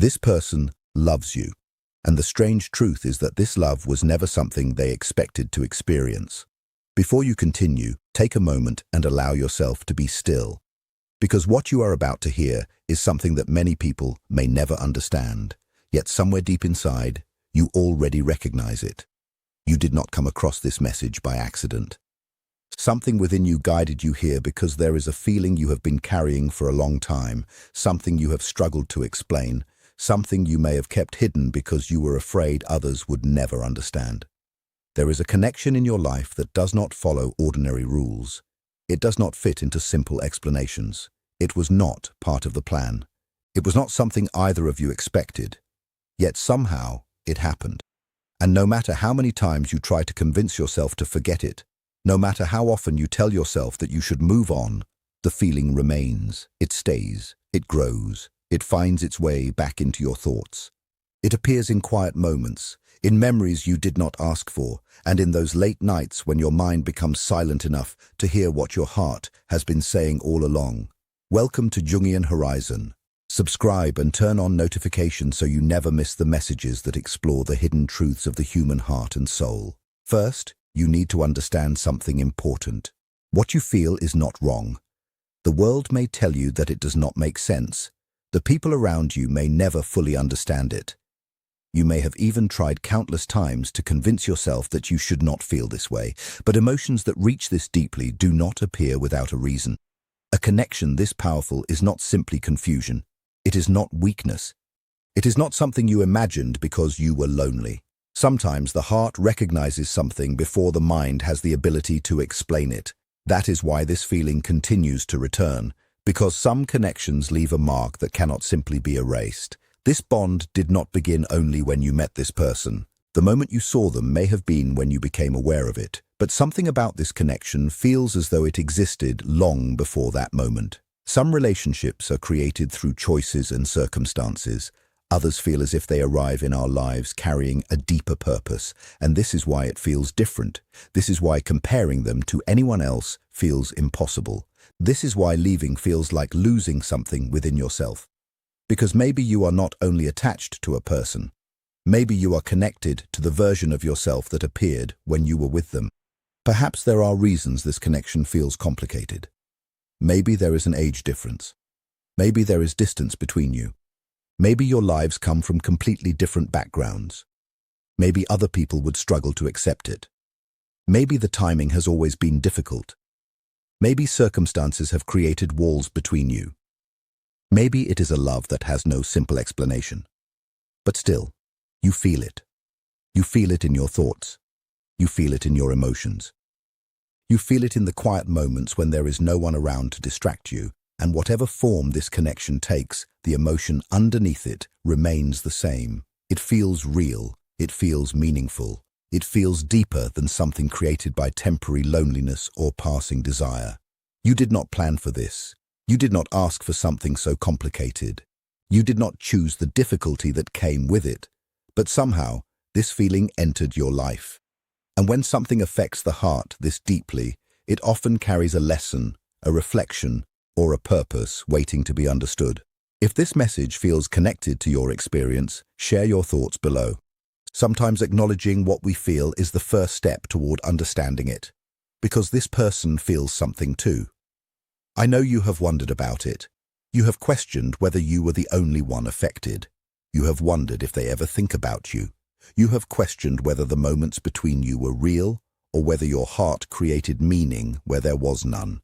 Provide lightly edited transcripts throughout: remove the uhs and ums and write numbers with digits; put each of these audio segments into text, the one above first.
This person loves you, and the strange truth is that this love was never something they expected to experience. Before you continue, take a moment and allow yourself to be still, because what you are about to hear is something that many people may never understand, yet somewhere deep inside, you already recognize it. You did not come across this message by accident. Something within you guided you here because there is a feeling you have been carrying for a long time, something you have struggled to explain, something you may have kept hidden because you were afraid others would never understand. There is a connection in your life that does not follow ordinary rules. It does not fit into simple explanations. It was not part of the plan. It was not something either of you expected. Yet somehow it happened. And no matter how many times you try to convince yourself to forget it, no matter how often you tell yourself that you should move on, the feeling remains. It stays. It grows. It finds its way back into your thoughts. It appears in quiet moments, in memories you did not ask for, and in those late nights when your mind becomes silent enough to hear what your heart has been saying all along. Welcome to Jungian Horizon. Subscribe and turn on notifications so you never miss the messages that explore the hidden truths of the human heart and soul. First, you need to understand something important. What you feel is not wrong. The world may tell you that it does not make sense. The people around you may never fully understand it. You may have even tried countless times to convince yourself that you should not feel this way, but emotions that reach this deeply do not appear without a reason. A connection this powerful is not simply confusion. It is not weakness. It is not something you imagined because you were lonely. Sometimes the heart recognizes something before the mind has the ability to explain it. That is why this feeling continues to return, because some connections leave a mark that cannot simply be erased. This bond did not begin only when you met this person. The moment you saw them may have been when you became aware of it, but something about this connection feels as though it existed long before that moment. Some relationships are created through choices and circumstances. Others feel as if they arrive in our lives carrying a deeper purpose, and this is why it feels different. This is why comparing them to anyone else feels impossible. This is why leaving feels like losing something within yourself. Because maybe you are not only attached to a person, maybe you are connected to the version of yourself that appeared when you were with them. Perhaps there are reasons this connection feels complicated. Maybe there is an age difference. Maybe there is distance between you. Maybe your lives come from completely different backgrounds. Maybe other people would struggle to accept it. Maybe the timing has always been difficult. Maybe circumstances have created walls between you. Maybe it is a love that has no simple explanation. But still, you feel it. You feel it in your thoughts. You feel it in your emotions. You feel it in the quiet moments when there is no one around to distract you, and whatever form this connection takes, the emotion underneath it remains the same. It feels real. It feels meaningful. It feels deeper than something created by temporary loneliness or passing desire. You did not plan for this. You did not ask for something so complicated. You did not choose the difficulty that came with it. But somehow, this feeling entered your life. And when something affects the heart this deeply, it often carries a lesson, a reflection, or a purpose waiting to be understood. If this message feels connected to your experience, share your thoughts below. Sometimes acknowledging what we feel is the first step toward understanding it, because this person feels something too. I know you have wondered about it. You have questioned whether you were the only one affected. You have wondered if they ever think about you. You have questioned whether the moments between you were real or whether your heart created meaning where there was none.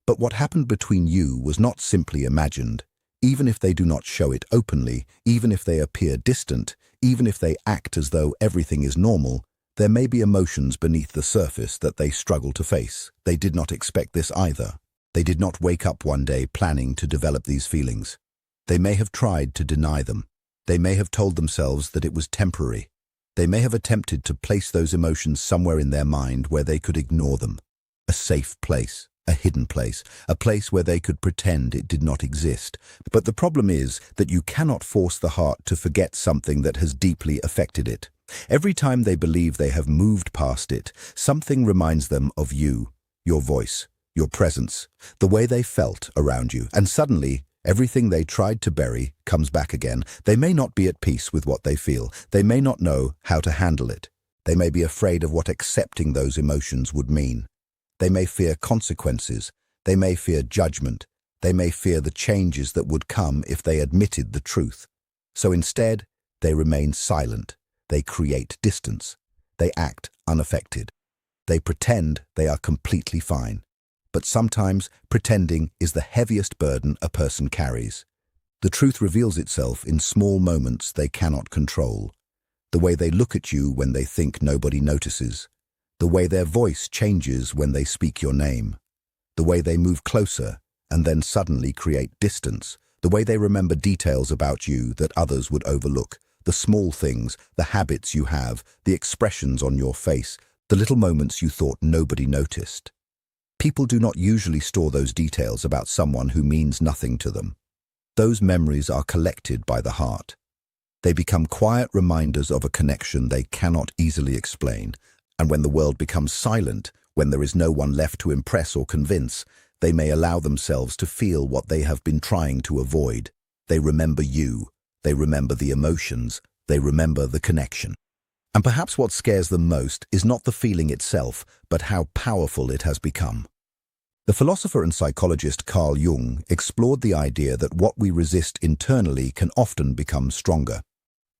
But what happened between you was not simply imagined. Even if they do not show it openly, even if they appear distant, even if they act as though everything is normal, there may be emotions beneath the surface that they struggle to face. They did not expect this either. They did not wake up one day planning to develop these feelings. They may have tried to deny them. They may have told themselves that it was temporary. They may have attempted to place those emotions somewhere in their mind where they could ignore them. A safe place, a hidden place, a place where they could pretend it did not exist. But the problem is that you cannot force the heart to forget something that has deeply affected it. Every time they believe they have moved past it, something reminds them of you, your voice, your presence, the way they felt around you, and suddenly Everything they tried to bury comes back again. They may not be at peace with what they feel. They may not know how to handle it. They may be afraid of what accepting those emotions would mean. They may fear consequences. They may fear judgment. They may fear the changes that would come if they admitted the truth. So instead, they remain silent. They create distance. They act unaffected. They pretend they are completely fine. But sometimes pretending is the heaviest burden a person carries. The truth reveals itself in small moments they cannot control. The way they look at you when they think nobody notices. The way their voice changes when they speak your name. The way they move closer and then suddenly create distance. The way they remember details about you that others would overlook. The small things, the habits you have, the expressions on your face, the little moments you thought nobody noticed. People do not usually store those details about someone who means nothing to them. Those memories are collected by the heart. They become quiet reminders of a connection they cannot easily explain, and when the world becomes silent, when there is no one left to impress or convince, they may allow themselves to feel what they have been trying to avoid. They remember you. They remember the emotions. They remember the connection. And perhaps what scares them most is not the feeling itself, but how powerful it has become. The philosopher and psychologist Carl Jung explored the idea that what we resist internally can often become stronger.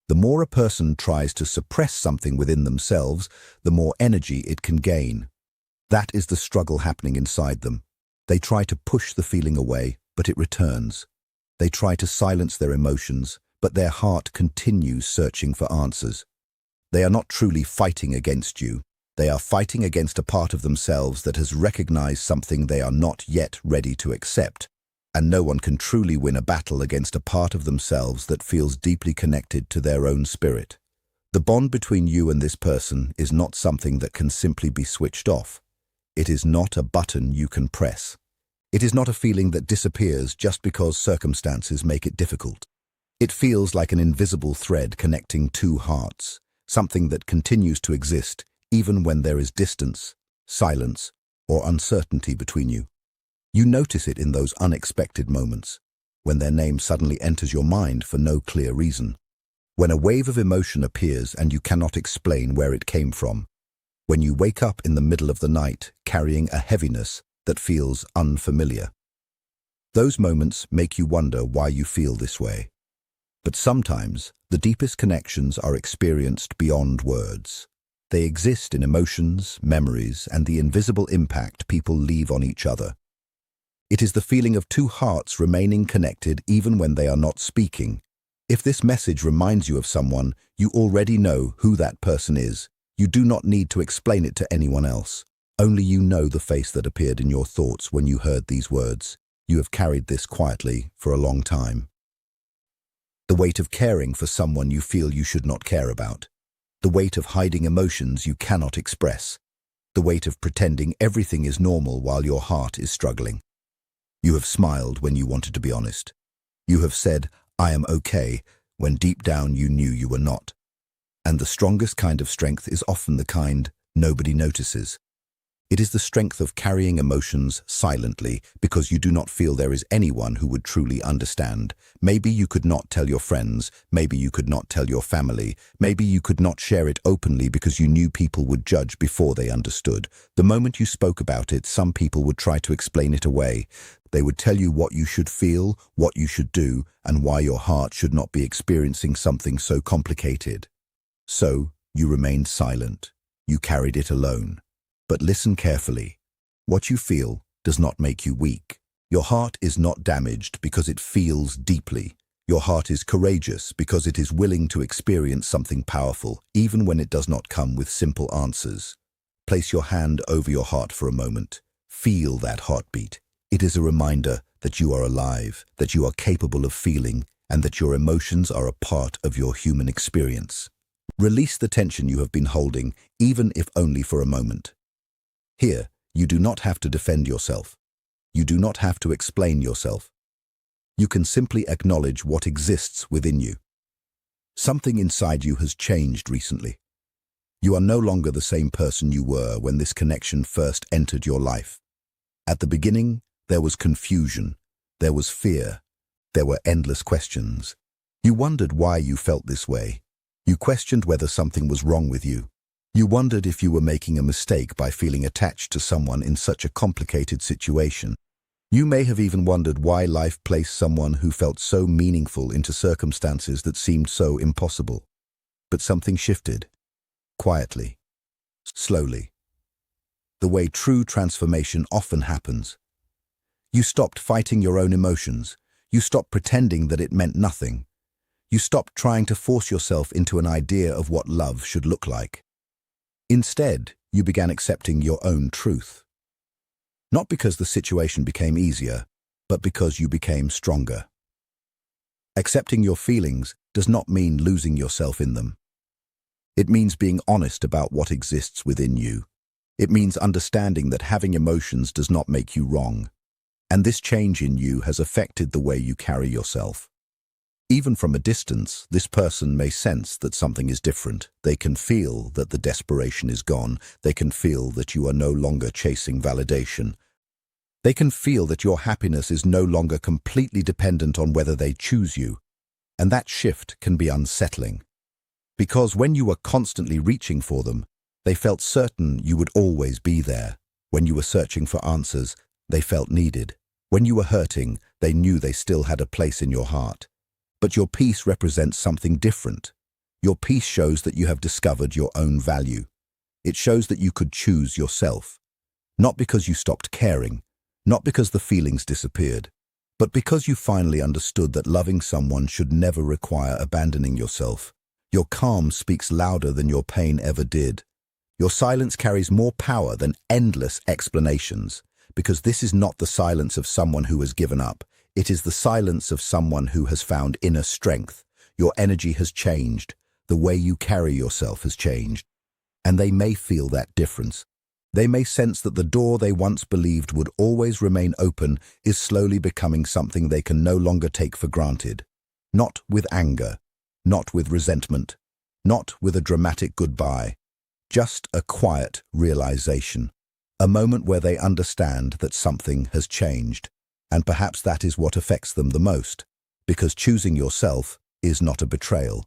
The more a person tries to suppress something within themselves, the more energy it can gain. That is the struggle happening inside them. They try to push the feeling away, but it returns. They try to silence their emotions, but their heart continues searching for answers. They are not truly fighting against you. They are fighting against a part of themselves that has recognized something they are not yet ready to accept. And no one can truly win a battle against a part of themselves that feels deeply connected to their own spirit. The bond between you and this person is not something that can simply be switched off. It is not a button you can press. It is not a feeling that disappears just because circumstances make it difficult. It feels like an invisible thread connecting two hearts, something that continues to exist even when there is distance, silence, or uncertainty between you. You notice it in those unexpected moments, when their name suddenly enters your mind for no clear reason, when a wave of emotion appears and you cannot explain where it came from, when you wake up in the middle of the night carrying a heaviness that feels unfamiliar. Those moments make you wonder why you feel this way. But sometimes, the deepest connections are experienced beyond words. They exist in emotions, memories, and the invisible impact people leave on each other. It is the feeling of two hearts remaining connected even when they are not speaking. If this message reminds you of someone, you already know who that person is. You do not need to explain it to anyone else. Only you know the face that appeared in your thoughts when you heard these words. You have carried this quietly for a long time. The weight of caring for someone you feel you should not care about. The weight of hiding emotions you cannot express. The weight of pretending everything is normal while your heart is struggling. You have smiled when you wanted to be honest. You have said, "I am okay," when deep down you knew you were not. And the strongest kind of strength is often the kind nobody notices. It is the strength of carrying emotions silently because you do not feel there is anyone who would truly understand. Maybe you could not tell your friends, maybe you could not tell your family, maybe you could not share it openly because you knew people would judge before they understood. The moment you spoke about it, some people would try to explain it away. They would tell you what you should feel, what you should do, and why your heart should not be experiencing something so complicated. So, you remained silent. You carried it alone. But listen carefully. What you feel does not make you weak. Your heart is not damaged because it feels deeply. Your heart is courageous because it is willing to experience something powerful, even when it does not come with simple answers. Place your hand over your heart for a moment. Feel that heartbeat. It is a reminder that you are alive, that you are capable of feeling, and that your emotions are a part of your human experience. Release the tension you have been holding, even if only for a moment. Here, you do not have to defend yourself. You do not have to explain yourself. You can simply acknowledge what exists within you. Something inside you has changed recently. You are no longer the same person you were when this connection first entered your life. At the beginning, there was confusion, there was fear, There were endless questions. You wondered why you felt this way. You questioned whether something was wrong with you. You wondered if you were making a mistake by feeling attached to someone in such a complicated situation. You may have even wondered why life placed someone who felt so meaningful into circumstances that seemed so impossible. But something shifted. Quietly. Slowly. The way true transformation often happens. You stopped fighting your own emotions. You stopped pretending that it meant nothing. You stopped trying to force yourself into an idea of what love should look like. Instead, you began accepting your own truth. Not because the situation became easier, but because you became stronger. Accepting your feelings does not mean losing yourself in them. It means being honest about what exists within you. It means understanding that having emotions does not make you wrong. And this change in you has affected the way you carry yourself. Even from a distance, this person may sense that something is different. They can feel that the desperation is gone. They can feel that you are no longer chasing validation. They can feel that your happiness is no longer completely dependent on whether they choose you. And that shift can be unsettling. Because when you were constantly reaching for them, they felt certain you would always be there. When you were searching for answers, they felt needed. When you were hurting, they knew they still had a place in your heart. But your peace represents something different. Your peace shows that you have discovered your own value. It shows that you could choose yourself. Not because you stopped caring, not because the feelings disappeared, but because you finally understood that loving someone should never require abandoning yourself. Your calm speaks louder than your pain ever did. Your silence carries more power than endless explanations, because this is not the silence of someone who has given up. It is the silence of someone who has found inner strength. Your energy has changed. The way you carry yourself has changed. And they may feel that difference. They may sense that the door they once believed would always remain open is slowly becoming something they can no longer take for granted. Not with anger, not with resentment, not with a dramatic goodbye. Just a quiet realization. A moment where they understand that something has changed. And perhaps that is what affects them the most, because choosing yourself is not a betrayal.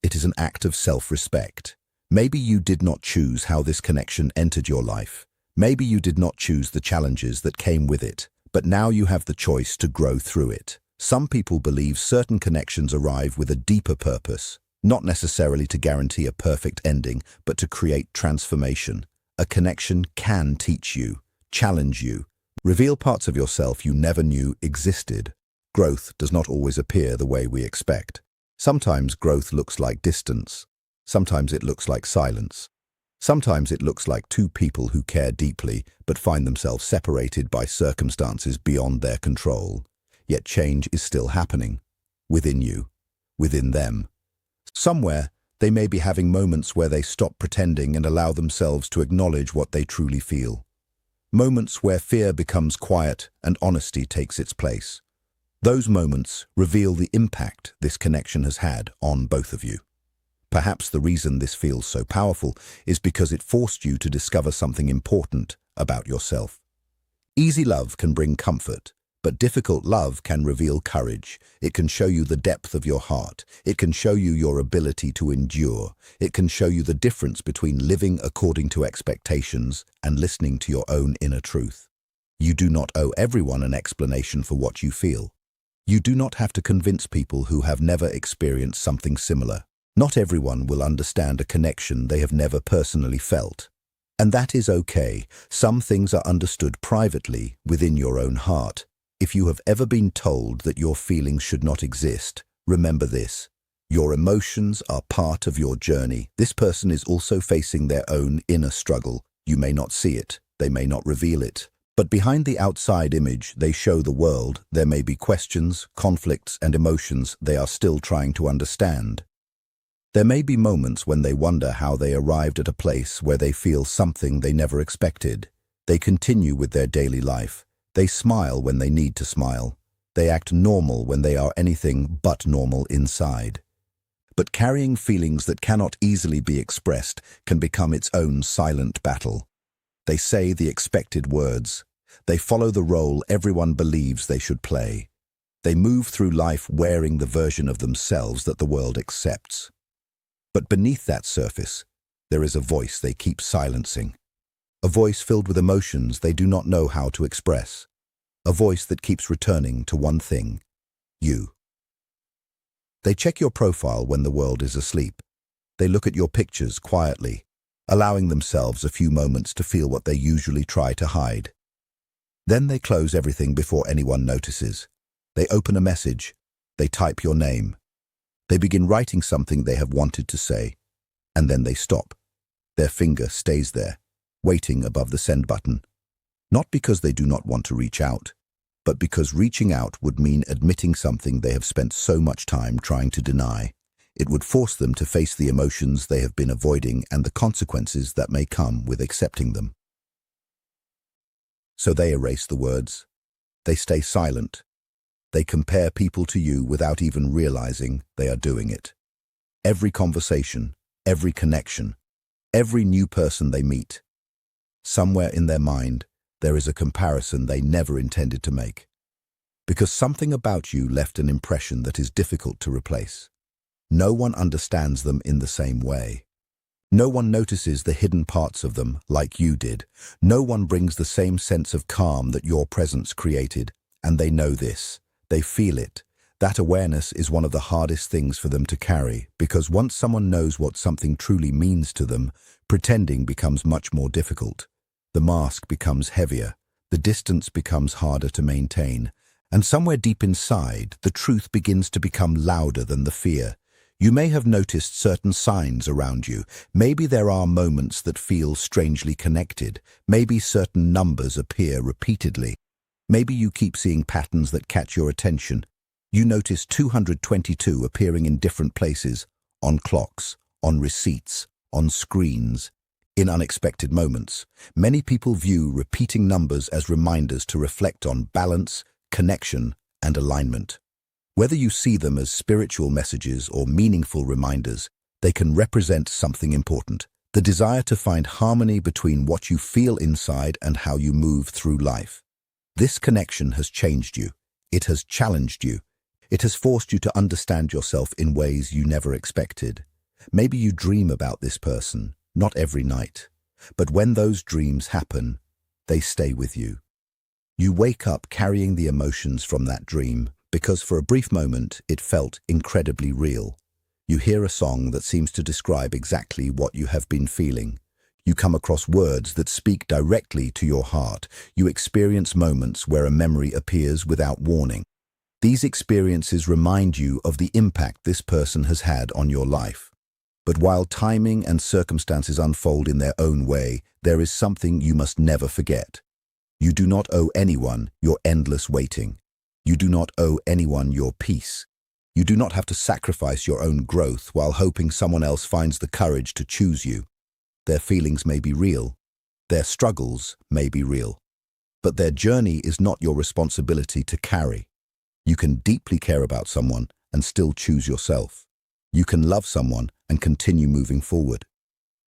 It is an act of self-respect. Maybe you did not choose how this connection entered your life. Maybe you did not choose the challenges that came with it, but now you have the choice to grow through it. Some people believe certain connections arrive with a deeper purpose, not necessarily to guarantee a perfect ending, but to create transformation. A connection can teach you, challenge you, reveal parts of yourself you never knew existed. Growth does not always appear the way we expect. Sometimes growth looks like distance. Sometimes it looks like silence. Sometimes it looks like two people who care deeply but find themselves separated by circumstances beyond their control. Yet change is still happening. Within you. Within them. Somewhere, they may be having moments where they stop pretending and allow themselves to acknowledge what they truly feel. Moments where fear becomes quiet and honesty takes its place. Those moments reveal the impact this connection has had on both of you. Perhaps the reason this feels so powerful is because it forced you to discover something important about yourself. Easy love can bring comfort, but difficult love can reveal courage. It can show you the depth of your heart. It can show you your ability to endure. It can show you the difference between living according to expectations and listening to your own inner truth. You do not owe everyone an explanation for what you feel. You do not have to convince people who have never experienced something similar. Not everyone will understand a connection they have never personally felt. And that is okay. Some things are understood privately within your own heart. If you have ever been told that your feelings should not exist, remember this. Your emotions are part of your journey. This person is also facing their own inner struggle. You may not see it. They may not reveal it. But behind the outside image they show the world, there may be questions, conflicts, and emotions they are still trying to understand. There may be moments when they wonder how they arrived at a place where they feel something they never expected. They continue with their daily life. They smile when they need to smile. They act normal when they are anything but normal inside. But carrying feelings that cannot easily be expressed can become its own silent battle. They say the expected words. They follow the role everyone believes they should play. They move through life wearing the version of themselves that the world accepts. But beneath that surface, there is a voice they keep silencing. A voice filled with emotions they do not know how to express. A voice that keeps returning to one thing: you. They check your profile when the world is asleep. They look at your pictures quietly, allowing themselves a few moments to feel what they usually try to hide. Then they close everything before anyone notices. They open a message. They type your name. They begin writing something they have wanted to say, and then they stop. Their finger stays there, waiting above the send button. Not because they do not want to reach out, but because reaching out would mean admitting something they have spent so much time trying to deny. It would force them to face the emotions they have been avoiding and the consequences that may come with accepting them. So they erase the words. They stay silent. They compare people to you without even realizing they are doing it. Every conversation, every connection, every new person they meet, somewhere in their mind, there is a comparison they never intended to make. Because something about you left an impression that is difficult to replace. No one understands them in the same way. No one notices the hidden parts of them like you did. No one brings the same sense of calm that your presence created, and they know this. They feel it. That awareness is one of the hardest things for them to carry, because once someone knows what something truly means to them, pretending becomes much more difficult. The mask becomes heavier, the distance becomes harder to maintain, and somewhere deep inside, the truth begins to become louder than the fear. You may have noticed certain signs around you. Maybe there are moments that feel strangely connected. Maybe certain numbers appear repeatedly. Maybe you keep seeing patterns that catch your attention. You notice 222 appearing in different places, on clocks, on receipts, on screens, in unexpected moments. Many people view repeating numbers as reminders to reflect on balance, connection, and alignment. Whether you see them as spiritual messages or meaningful reminders, they can represent something important: the desire to find harmony between what you feel inside and how you move through life. This connection has changed you. It has challenged you. It has forced you to understand yourself in ways you never expected. Maybe you dream about this person, not every night, but when those dreams happen, they stay with you. You wake up carrying the emotions from that dream, because for a brief moment it felt incredibly real. You hear a song that seems to describe exactly what you have been feeling. You come across words that speak directly to your heart. You experience moments where a memory appears without warning. These experiences remind you of the impact this person has had on your life. But while timing and circumstances unfold in their own way, there is something you must never forget. You do not owe anyone your endless waiting. You do not owe anyone your peace. You do not have to sacrifice your own growth while hoping someone else finds the courage to choose you. Their feelings may be real. Their struggles may be real. But their journey is not your responsibility to carry. You can deeply care about someone and still choose yourself. You can love someone and continue moving forward.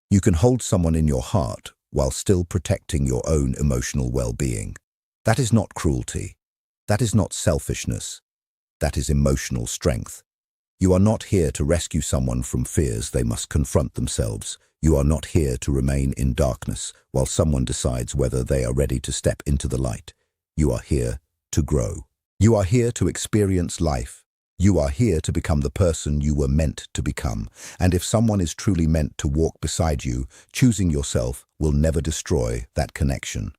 You can hold someone in your heart while still protecting your own emotional well-being. That is not cruelty. That is not selfishness. That is emotional strength. You are not here to rescue someone from fears they must confront themselves. You are not here to remain in darkness while someone decides whether they are ready to step into the light. You are here to grow. You are here to experience life. You are here to become the person you were meant to become. And if someone is truly meant to walk beside you, choosing yourself will never destroy that connection.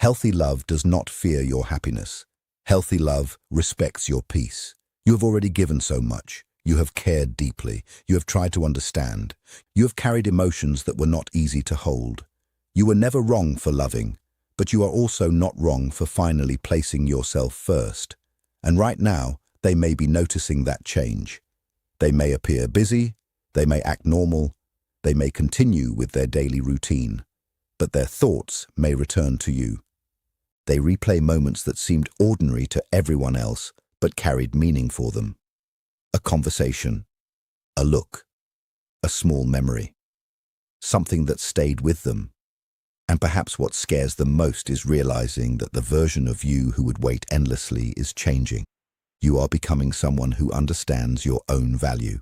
Healthy love does not fear your happiness. Healthy love respects your peace. You have already given so much. You have cared deeply. You have tried to understand. You have carried emotions that were not easy to hold. You were never wrong for loving, but you are also not wrong for finally placing yourself first. And right now, they may be noticing that change. They may appear busy, they may act normal, they may continue with their daily routine, but their thoughts may return to you. They replay moments that seemed ordinary to everyone else, but carried meaning for them. A conversation, a look, a small memory, something that stayed with them. And perhaps what scares them most is realizing that the version of you who would wait endlessly is changing. You are becoming someone who understands your own value.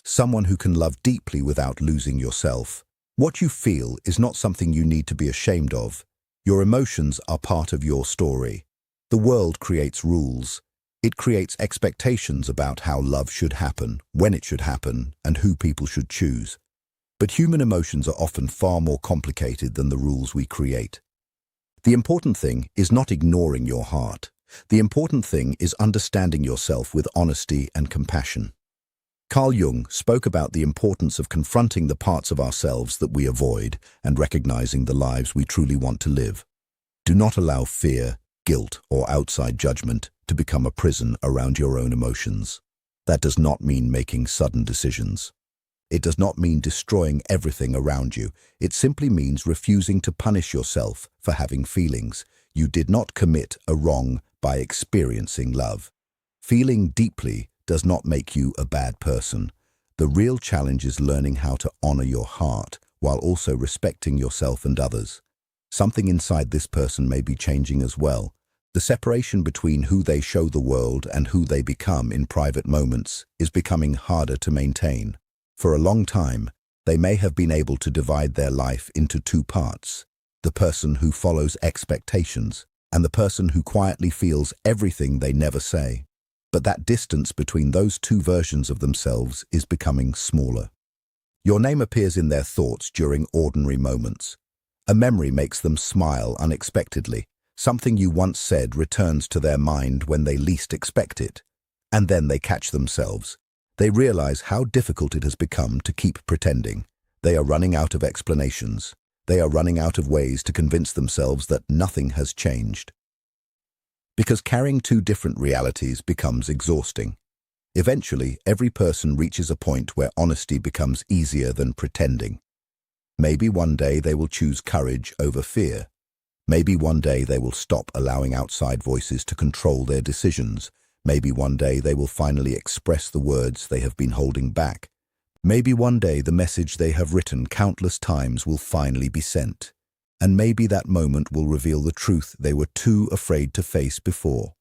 Someone who can love deeply without losing yourself. What you feel is not something you need to be ashamed of. Your emotions are part of your story. The world creates rules. It creates expectations about how love should happen, when it should happen, and who people should choose. But human emotions are often far more complicated than the rules we create. The important thing is not ignoring your heart. The important thing is understanding yourself with honesty and compassion. Carl Jung spoke about the importance of confronting the parts of ourselves that we avoid and recognizing the lives we truly want to live. Do not allow fear, guilt, or outside judgment to become a prison around your own emotions. That does not mean making sudden decisions. It does not mean destroying everything around you. It simply means refusing to punish yourself for having feelings. You did not commit a wrong by experiencing love. Feeling deeply does not make you a bad person. The real challenge is learning how to honor your heart while also respecting yourself and others. Something inside this person may be changing as well. The separation between who they show the world and who they become in private moments is becoming harder to maintain. For a long time, they may have been able to divide their life into two parts: the person who follows expectations and the person who quietly feels everything they never say. But that distance between those two versions of themselves is becoming smaller. Your name appears in their thoughts during ordinary moments. A memory makes them smile unexpectedly. Something you once said returns to their mind when they least expect it. And then they catch themselves. They realize how difficult it has become to keep pretending. They are running out of explanations. They are running out of ways to convince themselves that nothing has changed. Because carrying two different realities becomes exhausting. Eventually, every person reaches a point where honesty becomes easier than pretending. Maybe one day they will choose courage over fear. Maybe one day they will stop allowing outside voices to control their decisions. Maybe one day they will finally express the words they have been holding back. Maybe one day the message they have written countless times will finally be sent. And maybe that moment will reveal the truth they were too afraid to face before.